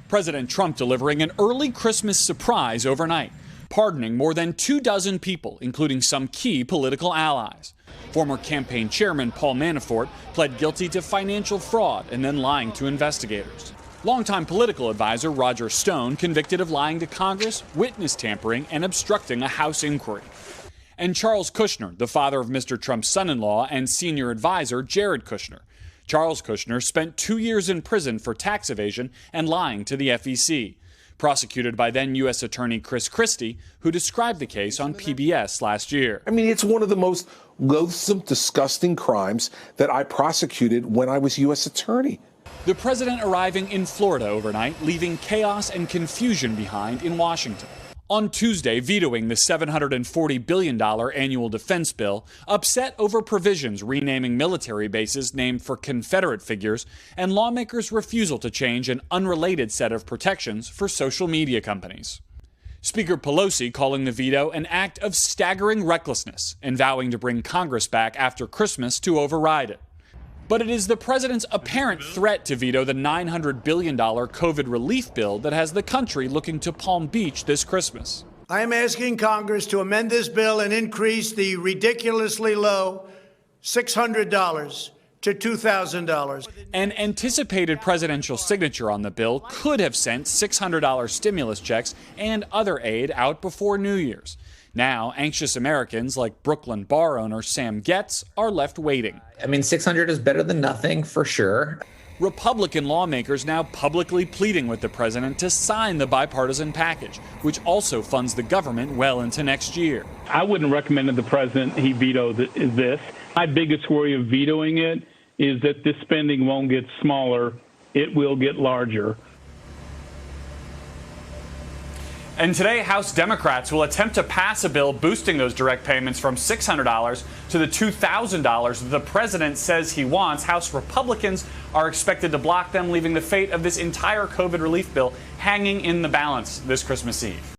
President Trump delivering an early Christmas surprise overnight, pardoning more than 24 people, including some key political allies. Former campaign chairman Paul Manafort pled guilty to financial fraud and then lying to investigators. Longtime political advisor Roger Stone convicted of lying to Congress, witness tampering, and obstructing a House inquiry. And Charles Kushner, the father of Mr. Trump's son-in-law and senior advisor Jared Kushner. Charles Kushner spent 2 years in prison for tax evasion and lying to the FEC, prosecuted by then U.S. Attorney Chris Christie, who described the case on PBS last year. I mean, it's one of the most loathsome, disgusting crimes that I prosecuted when I was U.S. Attorney. The president arriving in Florida overnight, leaving chaos and confusion behind in Washington. On Tuesday, vetoing the $740 billion annual defense bill, upset over provisions renaming military bases named for Confederate figures, and lawmakers' refusal to change an unrelated set of protections for social media companies. Speaker Pelosi calling the veto an act of staggering recklessness and vowing to bring Congress back after Christmas to override it. But it is the president's apparent threat to veto the $900 billion COVID relief bill that has the country looking to Palm Beach this Christmas. I am asking Congress to amend this bill and increase the ridiculously low $600 to $2,000. An anticipated presidential signature on the bill could have sent $600 stimulus checks and other aid out before New Year's. Now, anxious Americans like Brooklyn bar owner Sam Getz are left waiting. I mean, 600 is better than nothing, for sure. Republican lawmakers now publicly pleading with the president to sign the bipartisan package, which also funds the government well into next year. I wouldn't recommend to the president he veto this. My biggest worry of vetoing it is that this spending won't get smaller, it will get larger. And today, House Democrats will attempt to pass a bill boosting those direct payments from $600 to the $2,000 that the president says he wants. House Republicans are expected to block them, leaving the fate of this entire COVID relief bill hanging in the balance this Christmas Eve.